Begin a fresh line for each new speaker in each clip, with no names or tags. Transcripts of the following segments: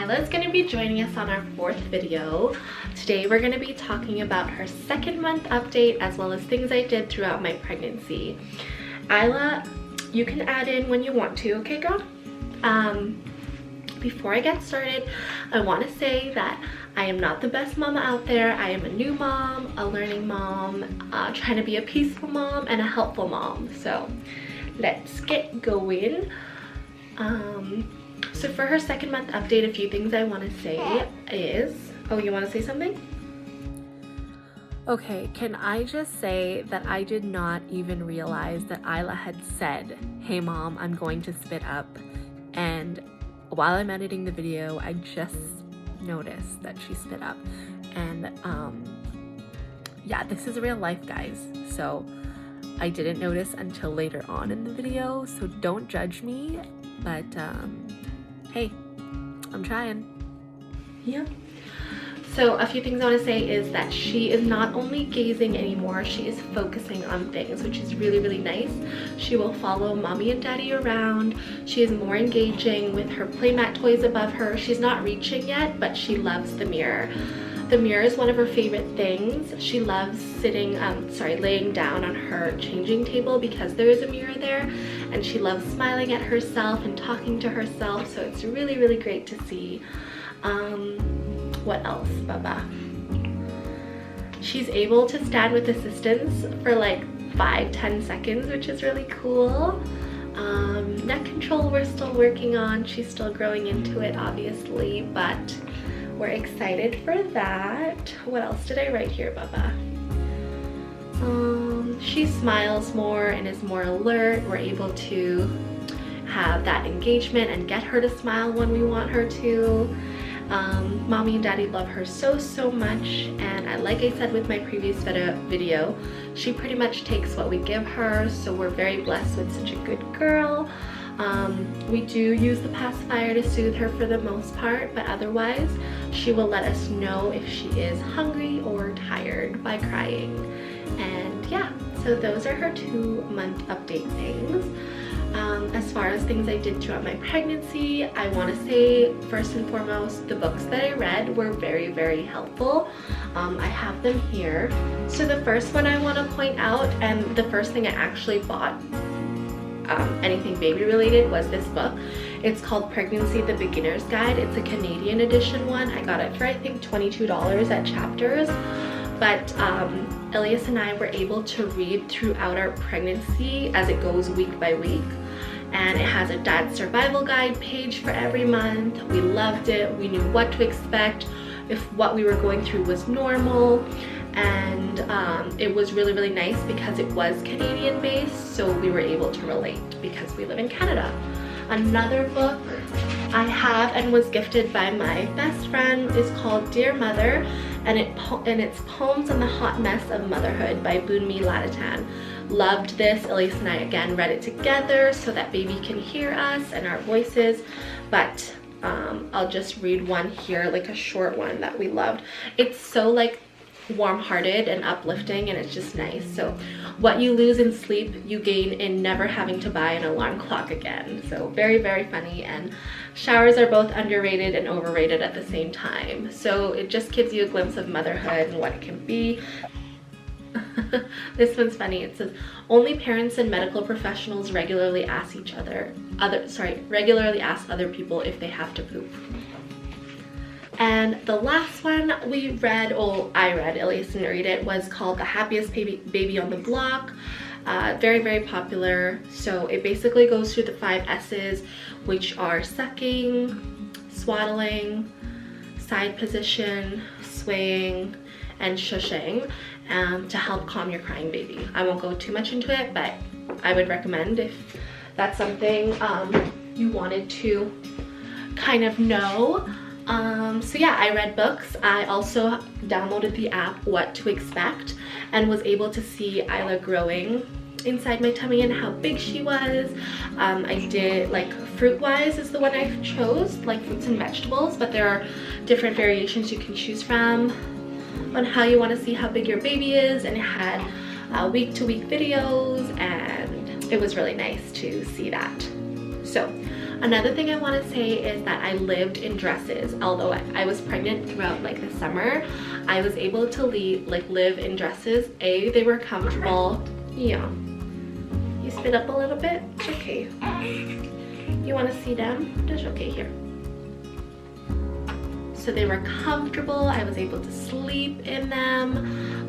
Ilah is going to be joining us on our 4th video. Today we're going to be talking about her 2nd month update as well as things I did throughout my pregnancy. Ilah, you can add in when you want to, okay girl? Before I get started, I want to say that I am not the best mama out there. I am a new mom, a learning mom, trying to be a peaceful mom and a helpful mom. So let's get going. So for her 2nd month update, a few things I want to say is, oh, you want to say something? Okay, can I just say that I did not even realize that Ilah had said, "Hey mom, I'm going to spit up," and while I'm editing the video, I just noticed that she spit up. And yeah, this is real life, guys, so I didn't notice until later on in the video, so don't judge me, but hey, I'm trying. Yeah. So a few things I want to say is that she is not only gazing anymore, she is focusing on things, which is really, really nice. She will follow mommy and daddy around. She is more engaging with her playmat toys above her. She's not reaching yet, but she loves the mirror. The mirror is one of her favorite things. She loves laying down on her changing table because there is a mirror there, and she loves smiling at herself and talking to herself, so it's really, really great to see. What else, Baba? She's able to stand with assistance for like 5-10 seconds, which is really cool. Neck control we're still working on. She's still growing into it, obviously, but we're excited for that. What else did I write here, Baba? She smiles more and is more alert. We're able to have that engagement and get her to smile when we want her to. Mommy and daddy love her so much, and like I said with my previous video, she pretty much takes what we give her, so we're very blessed with such a good girl. We do use the pacifier to soothe her for the most part, but otherwise she will let us know if she is hungry or tired by crying. And yeah, so those are her 2-month update things. As far as things I did throughout my pregnancy, I want to say first and foremost, the books that I read were very, very helpful. I have them here. So the first one I want to point out, and the first thing I actually bought anything baby related, was this book. It's called Pregnancy: The Beginner's Guide. It's a Canadian edition one. I got it for I think $22 at Chapters. But Elias and I were able to read throughout our pregnancy as it goes week by week, and it has a dad survival guide page for every month. We loved it. We knew what to expect, if what we were going through was normal, and it was really, really nice because it was Canadian based, so we were able to relate because we live in Canada. Another book I have and was gifted by my best friend is called Dear Mother, and it's Poems on the Hot Mess of Motherhood by Bunmi Ladatan. Loved this. Elise and I again read it together so that baby can hear us and our voices, but I'll just read one here, like a short one that we loved. It's so like warm-hearted and uplifting, and it's just nice. So what you lose in sleep, you gain in never having to buy an alarm clock again. So very, very funny, and showers are both underrated and overrated at the same time. So it just gives you a glimpse of motherhood and what it can be. This one's funny. It says, only parents and medical professionals regularly ask other people if they have to poop. And the last one we read, I read, Elias didn't read it, was called The Happiest Baby on the Block. Very, very popular. So it basically goes through the 5 S's, which are sucking, swaddling, side position, swaying, and shushing, to help calm your crying baby. I won't go too much into it, but I would recommend if that's something you wanted to kind of know. So yeah, I read books. I also downloaded the app What to Expect and was able to see Ilah growing inside my tummy and how big she was. I did, like, fruit-wise is the one I chose, like fruits and vegetables, but there are different variations you can choose from on how you want to see how big your baby is, and it had week-to-week videos, and it was really nice to see that. So Another thing I want to say is that I lived in dresses. Although I was pregnant throughout like the summer, I was able to live in dresses. They were comfortable. Yeah. You spit up a little bit? It's okay. You want to see them? That's okay here. So they were comfortable. I was able to sleep in them.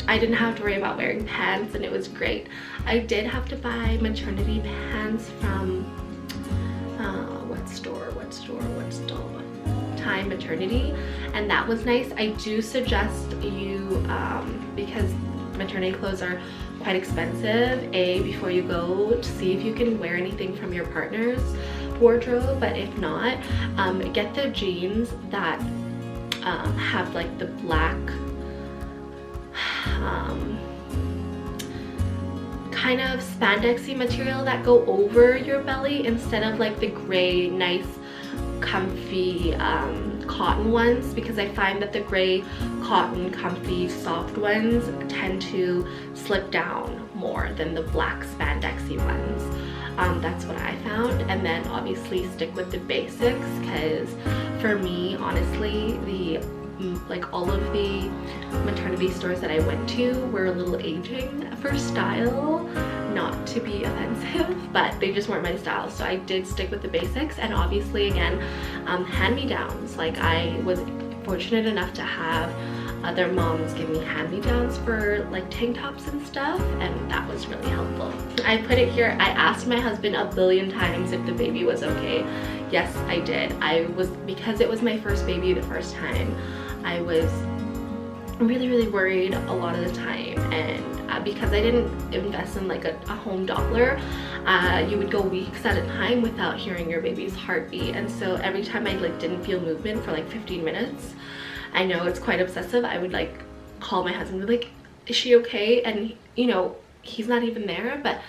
I didn't have to worry about wearing pants, and it was great. I did have to buy maternity pants from what store? Time Maternity, and that was nice. I do suggest you, because maternity clothes are quite expensive, before you go, to see if you can wear anything from your partner's wardrobe, but if not, get the jeans that have like the black kind of spandexy material that go over your belly, instead of like the gray nice comfy cotton ones, because I find that the gray cotton comfy soft ones tend to slip down more than the black spandexy ones. That's what I found. And then obviously stick with the basics, because for me, honestly, all of the maternity stores that I went to were a little aging for style. Not to be offensive, but they just weren't my style, so I did stick with the basics. And obviously, again, hand-me-downs. Like, I was fortunate enough to have other moms give me hand-me-downs for like tank tops and stuff, and that was really helpful. I put it here, I asked my husband a billion times if the baby was okay. Yes, I did. Because it was my first baby the first time, I was really worried a lot of the time, and because I didn't invest in like a home Doppler, you would go weeks at a time without hearing your baby's heartbeat, and so every time I didn't feel movement for like 15 minutes, I know it's quite obsessive, I would like call my husband and be like, is she okay? And you know, he's not even there, but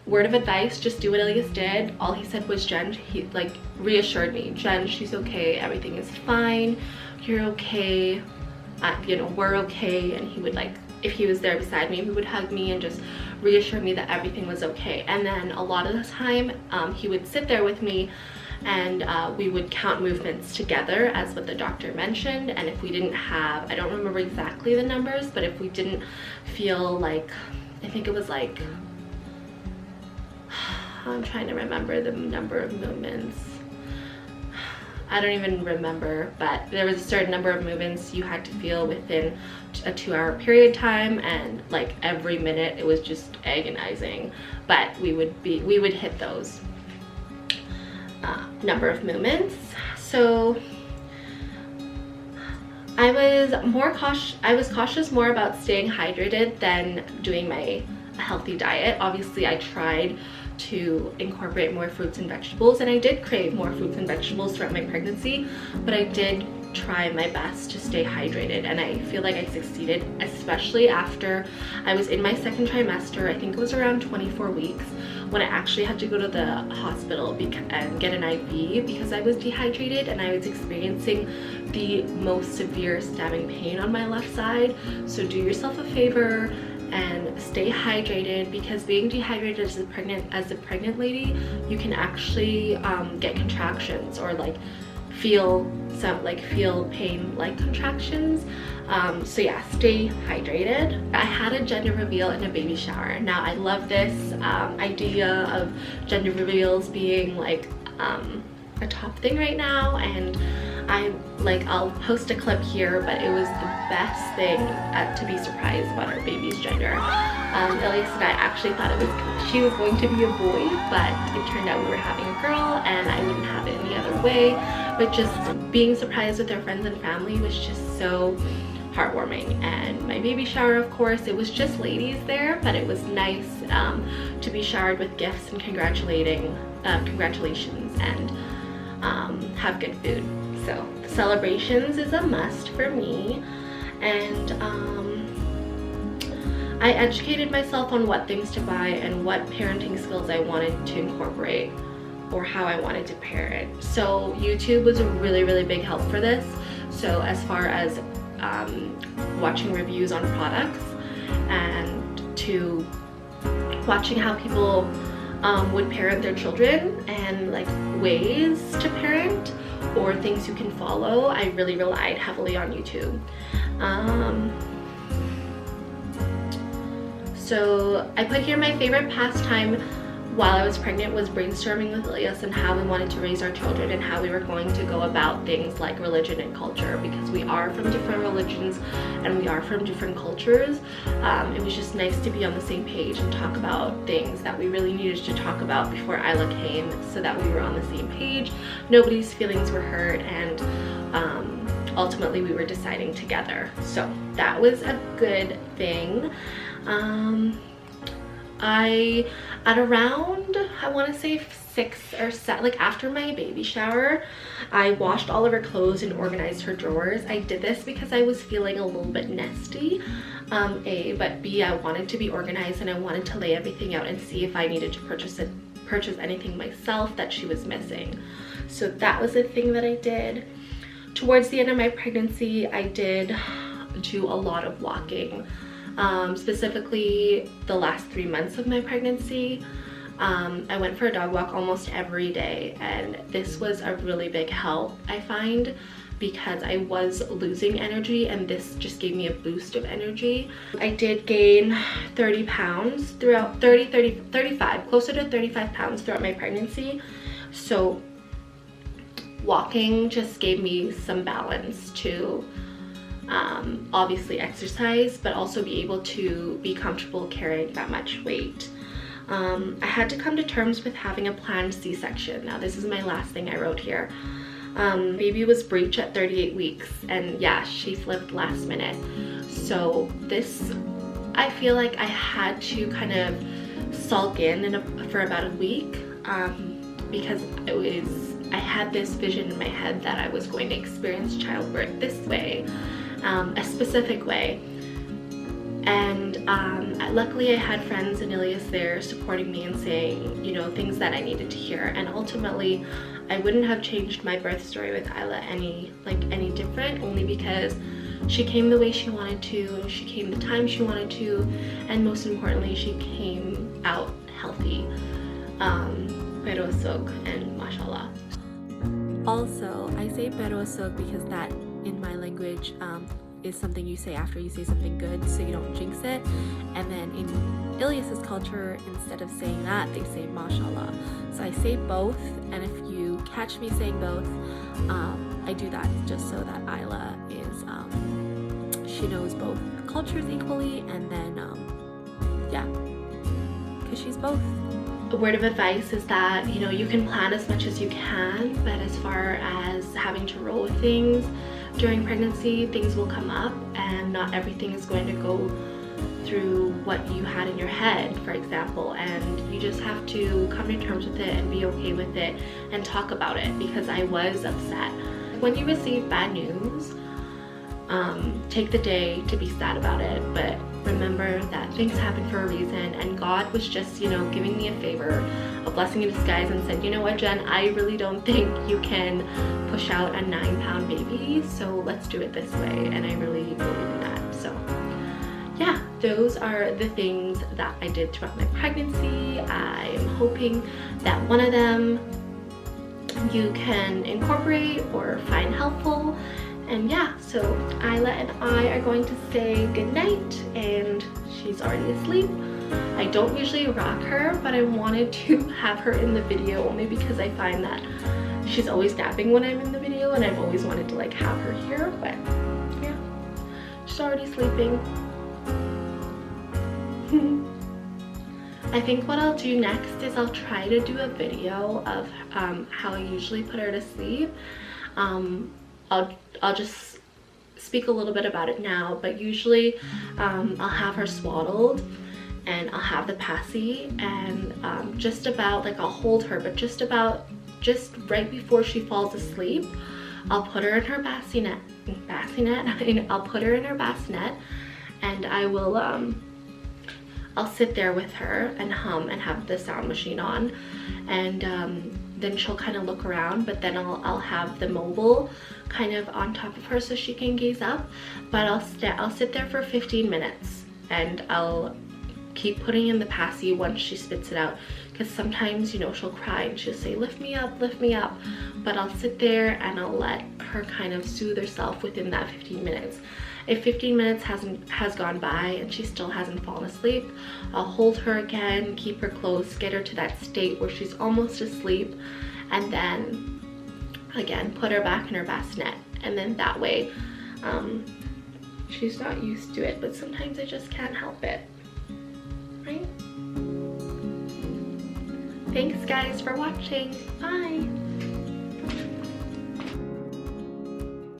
word of advice, just do what Elias did. All he said was, Jen, he like reassured me, Jen, she's okay, everything is fine, you're okay, you know, we're okay. And he would like, if he was there beside me, he would hug me and just reassure me that everything was okay. And then a lot of the time, he would sit there with me, and we would count movements together as what the doctor mentioned. And if we didn't have, I don't remember exactly the numbers, but if we didn't feel like, I think it was like, I'm trying to remember the number of movements. I don't even remember, but there was a certain number of movements you had to feel within a 2-hour period time, and like every minute it was just agonizing, but we would hit those number of movements. So I was cautious more about staying hydrated than doing my healthy diet. Obviously, I tried to incorporate more fruits and vegetables, and I did crave more fruits and vegetables throughout my pregnancy, but I did try my best to stay hydrated, and I feel like I succeeded, especially after I was in my second trimester. I think it was around 24 weeks when I actually had to go to the hospital and get an IV because I was dehydrated, and I was experiencing the most severe stabbing pain on my left side. So do yourself a favor and stay hydrated, because being dehydrated as a pregnant lady, you can actually get contractions, or like feel pain like contractions. So yeah, stay hydrated. I had a gender reveal and a baby shower. Now I love this idea of gender reveals being like a top thing right now, and I'll post a clip here, but it was the best thing to be surprised about our baby's gender. Elias and I actually thought she was going to be a boy, but it turned out we were having a girl, and I wouldn't have it any other way. But just being surprised with our friends and family was just so heartwarming. And my baby shower, of course, it was just ladies there, but it was nice to be showered with gifts and congratulations and have good food. So celebrations is a must for me, and I educated myself on what things to buy and what parenting skills I wanted to incorporate, or how I wanted to parent. So YouTube was a really big help for this. So as far as watching reviews on products, and to watching how people would parent their children and like ways to parent or things you can follow, I really relied heavily on YouTube. So I put here my favorite pastime while I was pregnant was brainstorming with Ilah and how we wanted to raise our children and how we were going to go about things like religion and culture, because we are from different religions and we are from different cultures. It was just nice to be on the same page and talk about things that we really needed to talk about before Ilah came, so that we were on the same page, nobody's feelings were hurt, and ultimately we were deciding together. So that was a good thing. At around, I want to say 6 or 7, like after my baby shower, I washed all of her clothes and organized her drawers. I did this because I was feeling a little bit nesty, A, but B, I wanted to be organized and I wanted to lay everything out and see if I needed to purchase anything myself that she was missing. So that was a thing that I did. Towards the end of my pregnancy, I did do a lot of walking. Specifically the last 3 months of my pregnancy. I went for a dog walk almost every day, and this was a really big help, I find, because I was losing energy and this just gave me a boost of energy. I did gain 30 pounds throughout 35, closer to 35 pounds throughout my pregnancy. So walking just gave me some balance to obviously exercise, but also be able to be comfortable carrying that much weight. I had to come to terms with having a planned C-section. Now this is my last thing I wrote here. Baby was breech at 38 weeks, and yeah, she flipped last minute. So this, I feel like I had to kind of sulk for about a week, because I had this vision in my head that I was going to experience childbirth this way, a specific way. And luckily I had friends and Ilah there supporting me and saying, you know, things that I needed to hear. And ultimately I wouldn't have changed my birth story with Ilah any different, only because she came the way she wanted to, and she came the time she wanted to, and most importantly she came out healthy. Pero sog and mashallah. Also, I say pero sog because that in my language is something you say after you say something good, so you don't jinx it. And then in Ilyas's culture, instead of saying that, they say mashallah. So I say both, and if you catch me saying both, I do that just so that Ilah is, she knows both cultures equally, and then, yeah, because she's both. A word of advice is that, you know, you can plan as much as you can, but as far as having to roll with things during pregnancy, things will come up, and not everything is going to go through what you had in your head, for example, and you just have to come to terms with it and be okay with it and talk about it, because I was upset. When you receive bad news, take the day to be sad about it, but remember that things happen for a reason, and God was just, you know, giving me a favor, a blessing in disguise, and said, you know what, Jen, I really don't think you can push out a 9-pound baby, so let's do it this way. And I really believe in that. So yeah, those are the things that I did throughout my pregnancy. I'm hoping that one of them you can incorporate or find helpful. And yeah, so Ilah and I are going to say goodnight, and she's already asleep. I don't usually rock her, but I wanted to have her in the video only because I find that she's always napping when I'm in the video, and I've always wanted to like have her here, but yeah, she's already sleeping. I think what I'll do next is I'll try to do a video of how I usually put her to sleep. I'll just speak a little bit about it now, but usually I'll have her swaddled, and I'll have the passy, and just about, like, I'll hold her, but just right before she falls asleep, I'll put her in her bassinet, I'll put her in her bassinet, and I will I'll sit there with her and hum and have the sound machine on, and then she'll kind of look around, but then I'll have the mobile kind of on top of her so she can gaze up. But I'll sit there for 15 minutes, and I'll keep putting in the passy once she spits it out because sometimes, you know, she'll cry and she'll say, lift me up, but I'll sit there and I'll let her kind of soothe herself within that 15 minutes. If 15 minutes has gone by and she still hasn't fallen asleep, I'll hold her again, keep her close, get her to that state where she's almost asleep, and then again put her back in her bassinet. And then that way she's not used to it, but sometimes I just can't help it, right? Thanks guys for watching. Bye.